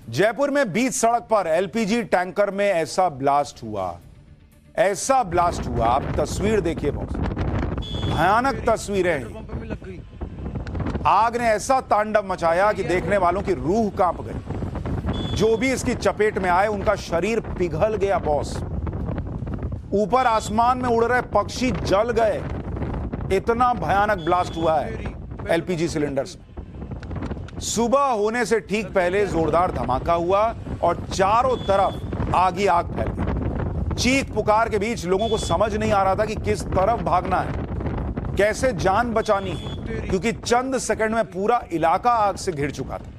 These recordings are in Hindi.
जयपुर में बीच सड़क पर एलपीजी टैंकर में ऐसा ब्लास्ट हुआ, आप तस्वीर देखिए, बहुत भयानक तस्वीरें हैं। आग ने ऐसा तांडव मचाया कि देखने वालों की रूह कांप गई। जो भी इसकी चपेट में आए उनका शरीर पिघल गया बॉस। ऊपर आसमान में उड़ रहे पक्षी जल गए। इतना भयानक ब्लास्ट हुआ है एलपीजी सिलेंडर्स में। सुबह होने से ठीक पहले जोरदार धमाका हुआ और चारों तरफ आग ही आग फैल गई। चीख पुकार के बीच लोगों को समझ नहीं आ रहा था कि किस तरफ भागना है, कैसे जान बचानी है, क्योंकि चंद सेकंड में पूरा इलाका आग से घिर चुका था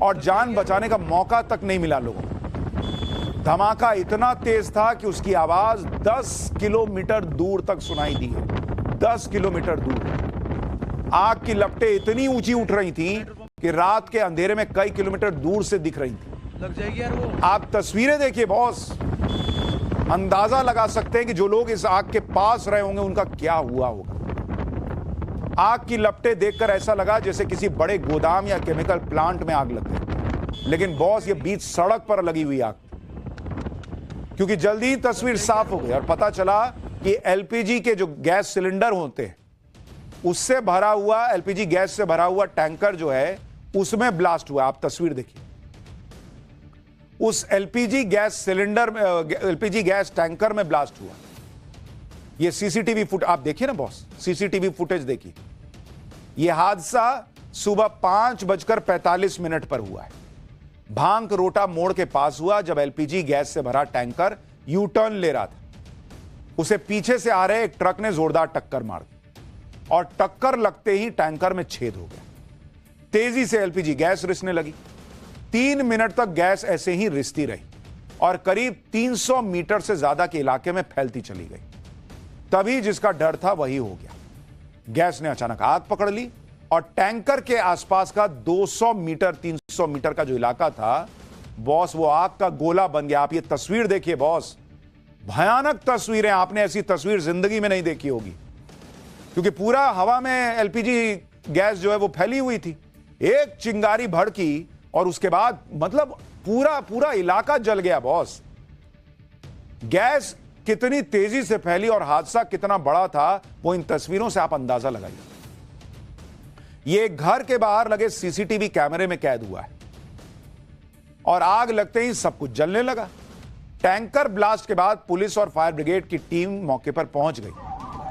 और जान बचाने का मौका तक नहीं मिला लोगों को। धमाका इतना तेज था कि उसकी आवाज 10 किलोमीटर दूर तक सुनाई दी है। 10 किलोमीटर दूर आग की लपटें इतनी ऊंची उठ रही थी कि रात के अंधेरे में कई किलोमीटर दूर से दिख रही थी। लग जाएगी यार वो। आप तस्वीरें देखिए बॉस, अंदाजा लगा सकते हैं कि जो लोग इस आग के पास रहे होंगे उनका क्या हुआ होगा। आग की लपटें देखकर ऐसा लगा जैसे किसी बड़े गोदाम या केमिकल प्लांट में आग लग गई। लेकिन बॉस, ये बीच सड़क पर लगी हुई आग, क्योंकि जल्दी ही तस्वीर साफ हो गई और पता चला कि एलपीजी के जो गैस सिलेंडर होते हैं उससे भरा हुआ, एलपीजी गैस से भरा हुआ टैंकर जो है उसमें ब्लास्ट हुआ। आप तस्वीर देखिए, उस एलपीजी गैस सिलेंडर में, एलपीजी गैस टैंकर में ब्लास्ट हुआ। ये सीसीटीवी फुट आप देखिए ना बॉस, सीसीटीवी फुटेज देखिए। यह हादसा सुबह 5:45 पर हुआ है। भांग रोटा मोड़ के पास हुआ जब एलपीजी गैस से भरा टैंकर यू टर्न ले रहा था। उसे पीछे से आ रहे एक ट्रक ने जोरदार टक्कर मार दी और टक्कर लगते ही टैंकर में छेद हो गया। तेजी से एलपीजी गैस रिसने लगी। 3 मिनट तक गैस ऐसे ही रिसती रही और करीब 300 मीटर से ज्यादा के इलाके में फैलती चली गई। तभी जिसका डर था वही हो गया। गैस ने अचानक आग पकड़ ली और टैंकर के आसपास का 200 मीटर 300 मीटर का जो इलाका था बॉस, वो आग का गोला बन गया। आप ये तस्वीर देखिए बॉस, भयानक तस्वीरें। आपने ऐसी तस्वीर जिंदगी में नहीं देखी होगी, क्योंकि पूरा हवा में एलपीजी गैस जो है वो फैली हुई थी। एक चिंगारी भड़की और उसके बाद मतलब पूरा इलाका जल गया बॉस। गैस कितनी तेजी से फैली और हादसा कितना बड़ा था वो इन तस्वीरों से आप अंदाजा लगाइए। ये घर के बाहर लगे सीसीटीवी कैमरे में कैद हुआ है और आग लगते ही सब कुछ जलने लगा। टैंकर ब्लास्ट के बाद पुलिस और फायर ब्रिगेड की टीम मौके पर पहुंच गई।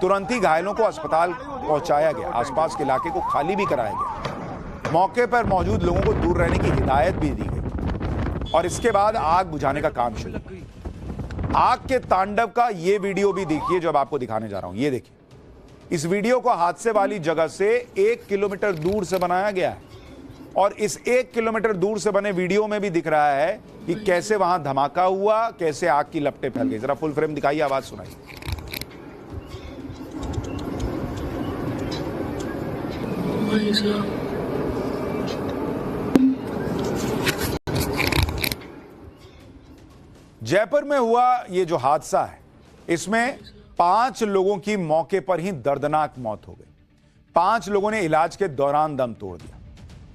तुरंत ही घायलों को अस्पताल पहुंचाया गया। आसपास के इलाके को खाली भी कराया गया। मौके पर मौजूद लोगों को दूर रहने की हिदायत भी दी गई और इसके बाद आग बुझाने का काम शुरू। आग के तांडव का ये वीडियो भी देखिए जो अब आपको दिखाने जा रहा हूं। ये देखिए, इस वीडियो को हादसे वाली जगह से 1 किलोमीटर दूर से बनाया गया है और इस 1 किलोमीटर दूर से बने वीडियो में भी दिख रहा है कि कैसे वहां धमाका हुआ, कैसे आग की लपटें फैल गई। जरा फुल फ्रेम दिखाइए, आवाज सुनाइए। जयपुर में हुआ ये जो हादसा है, इसमें 5 लोगों की मौके पर ही दर्दनाक मौत हो गई। 5 लोगों ने इलाज के दौरान दम तोड़ दिया।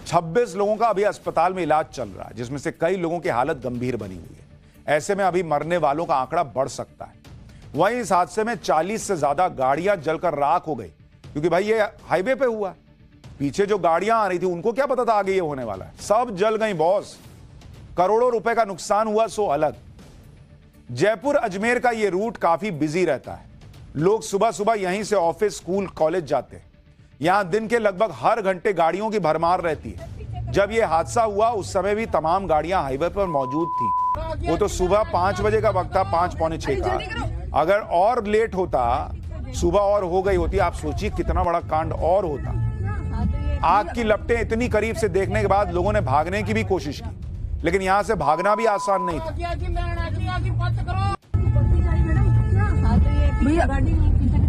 26 लोगों का अभी अस्पताल में इलाज चल रहा है, जिसमें से कई लोगों की हालत गंभीर बनी हुई है। ऐसे में अभी मरने वालों का आंकड़ा बढ़ सकता है। वहीं इस हादसे में 40 से ज्यादा गाड़ियां जलकर राख हो गई, क्योंकि भाई ये हाईवे पे हुआ। पीछे जो गाड़ियां आ रही थी उनको क्या पता था आगे ये होने वाला है। सब जल गई बॉस। करोड़ों रुपए का नुकसान हुआ सो अलग। जयपुर अजमेर का ये रूट काफी बिजी रहता है। लोग सुबह सुबह यहीं से ऑफिस, स्कूल, कॉलेज जाते हैं। यहां दिन के लगभग हर घंटे गाड़ियों की भरमार रहती है। जब यह हादसा हुआ उस समय भी तमाम गाड़ियां हाईवे पर मौजूद थी। वो तो सुबह 5 बजे का वक्त था, 5 पौने 6 का। अगर और लेट होता, सुबह और हो गई होती, आप सोचिए कितना बड़ा कांड और होता। आग की लपटें इतनी करीब से देखने के बाद लोगों ने भागने की भी कोशिश की, लेकिन यहां से भागना भी आसान नहीं था। भैया गाड़ी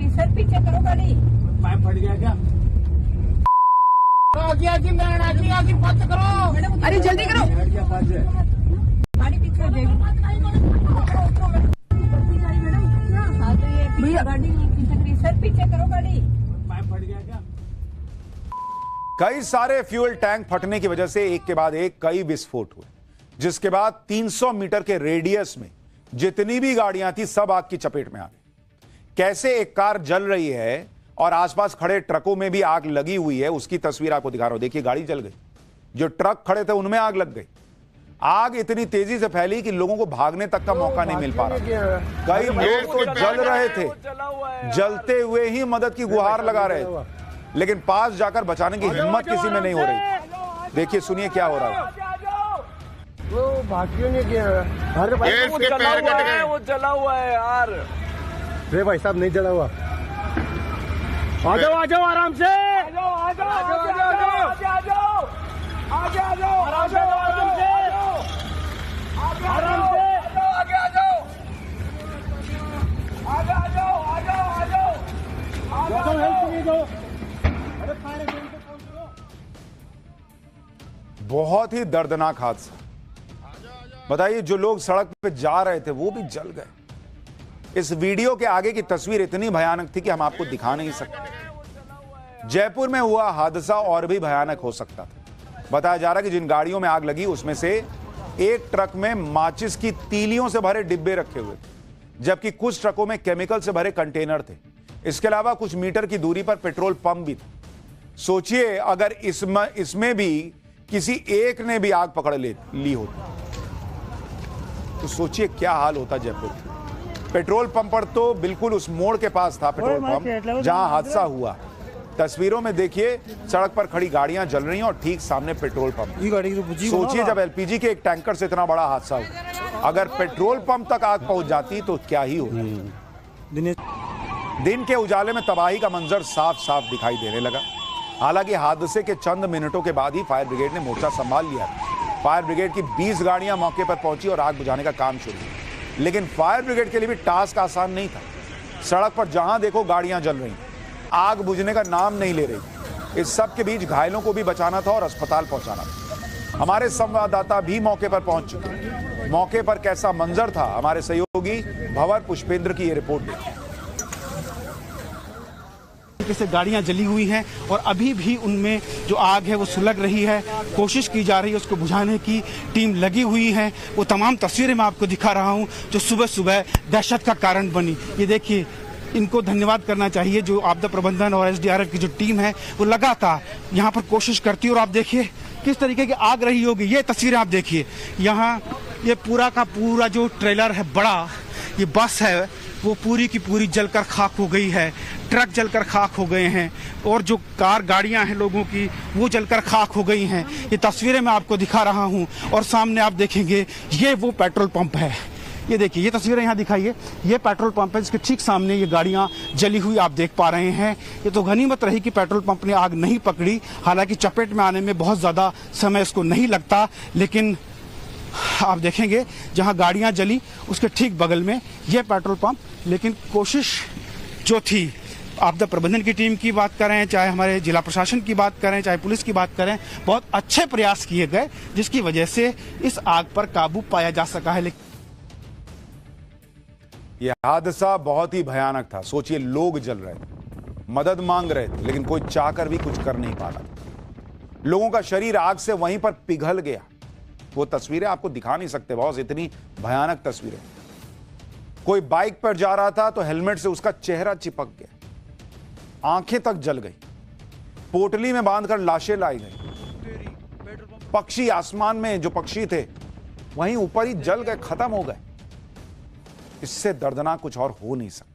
सर पीछे करो, गाड़ी पाइप फट गया क्या? अरे जल्दी करो, गाड़ी पीछे भैया गाड़ी सर पीछे करो, गाड़ी पाइप फट गया क्या? कई सारे फ्यूल टैंक फटने की वजह से एक के बाद एक कई विस्फोट हुए। जिसके बाद 300 मीटर के रेडियस में जितनी भी गाड़ियां थी सब आग की चपेट में आ गई। कैसे एक कार जल रही है और आसपास खड़े ट्रकों में भी आग लगी हुई है, उसकी तस्वीर आपको दिखा रहा हूं। देखिए, गाड़ी जल गई, जो ट्रक खड़े थे उनमें आग लग गई। आग इतनी तेजी से फैली कि लोगों को भागने तक का मौका नहीं मिल पा रहा। कई लोग तो जल रहे थे, जलते हुए ही मदद की गुहार लगा रहे थे, लेकिन पास जाकर बचाने की हिम्मत किसी में नहीं हो रही। देखिए, सुनिए क्या हो रहा है। वो भाग्य ने किया अरे भाई ये इसके पैर कट गए। वो जला हुआ है यार। रे भाई साहब नहीं जला हुआ आ जाओ आराम से आ जाओ आगे आ जाओ आगे आ जाओ आराम से आगे आ जाओ बहुत ही दर्दनाक हादसा। बताइए, जो लोग सड़क पे जा रहे थे वो भी जल गए। इस वीडियो के आगे की तस्वीर इतनी भयानक थी कि हम आपको दिखा नहीं सकते। जयपुर में हुआ हादसा और भी भयानक हो सकता था। बताया जा रहा है कि जिन गाड़ियों में आग लगी उसमें से एक ट्रक में माचिस की तीलियों से भरे डिब्बे रखे हुए थे, जबकि कुछ ट्रकों में केमिकल से भरे कंटेनर थे। इसके अलावा कुछ मीटर की दूरी पर पेट्रोल पंप भी था। सोचिए, अगर इसमें भी किसी एक ने भी आग पकड़ ली होती तो सोचिए क्या हाल होता जयपुर। पेट्रोल पंप पर तो बिल्कुल उस मोड़ के पास था पेट्रोल पंप जहां हादसा हुआ। तस्वीरों में देखिए, सड़क पर खड़ी गाड़ियां जल रही हैं और ठीक सामने पेट्रोल पंप। सोचिए, जब एलपीजी के एक टैंकर से इतना बड़ा हादसा हुआ, अगर पेट्रोल पंप तक आग पहुंच जाती तो क्या ही होता। दिन के उजाले में तबाही का मंजर साफ साफ दिखाई देने लगा। हालांकि हादसे के चंद मिनटों के बाद ही फायर ब्रिगेड ने मोर्चा संभाल लिया। फायर ब्रिगेड की 20 गाड़ियां मौके पर पहुंची और आग बुझाने का काम शुरू किया। लेकिन फायर ब्रिगेड के लिए भी टास्क आसान नहीं था। सड़क पर जहां देखो गाड़ियां जल रही, आग बुझने का नाम नहीं ले रही। इस सब के बीच घायलों को भी बचाना था और अस्पताल पहुंचाना था। हमारे संवाददाता भी मौके पर पहुंच चुके। मौके पर कैसा मंजर था, हमारे सहयोगी भंवर पुष्पेंद्र की ये रिपोर्ट देखिए। से गाड़ियां जली हुई हैं और अभी भी उनमें जो आग है वो सुलग रही है। कोशिश की जा रही है उसको बुझाने की, टीम लगी हुई है। वो तमाम तस्वीरें मैं आपको दिखा रहा हूं जो सुबह सुबह दहशत का कारण बनी। ये देखिए, इनको धन्यवाद करना चाहिए जो आपदा प्रबंधन और एसडीआरएफ की जो टीम है वो लगातार यहाँ पर कोशिश करती है। और आप देखिए किस तरीके की आग रही होगी। ये तस्वीरें आप देखिए, यहाँ ये पूरा का पूरा जो ट्रेलर है बड़ा, ये बस है वो पूरी की पूरी जलकर खाक हो गई है। ट्रक जलकर खाक हो गए हैं और जो गाड़ियां हैं लोगों की वो जलकर खाक हो गई हैं। ये तस्वीरें मैं आपको दिखा रहा हूं और सामने आप देखेंगे ये वो पेट्रोल पंप है। ये देखिए, ये तस्वीरें यहाँ दिखाइए, ये पेट्रोल पंप है जिसके ठीक सामने ये गाड़ियां जली हुई आप देख पा रहे हैं। ये तो गनीमत रही कि पेट्रोल पंप ने आग नहीं पकड़ी। हालांकि चपेट में आने में बहुत ज़्यादा समय इसको नहीं लगता, लेकिन आप देखेंगे जहां गाड़ियां जली उसके ठीक बगल में यह पेट्रोल पंप। लेकिन कोशिश जो थी, आपदा प्रबंधन की टीम की बात करें, चाहे हमारे जिला प्रशासन की बात करें, चाहे पुलिस की बात करें, बहुत अच्छे प्रयास किए गए जिसकी वजह से इस आग पर काबू पाया जा सका है। यह हादसा बहुत ही भयानक था। सोचिए, लोग जल रहे थे, मदद मांग रहे थे, लेकिन कोई चाहकर भी कुछ कर नहीं पा रहा। लोगों का शरीर आग से वहीं पर पिघल गया। वो तस्वीरें आपको दिखा नहीं सकते बॉस, इतनी भयानक तस्वीरें। कोई बाइक पर जा रहा था तो हेलमेट से उसका चेहरा चिपक गया, आंखें तक जल गई, पोटली में बांधकर लाशें लाई गई। पक्षी आसमान में जो पक्षी थे वहीं ऊपर ही जल गए, खत्म हो गए। इससे दर्दनाक कुछ और हो नहीं सकता।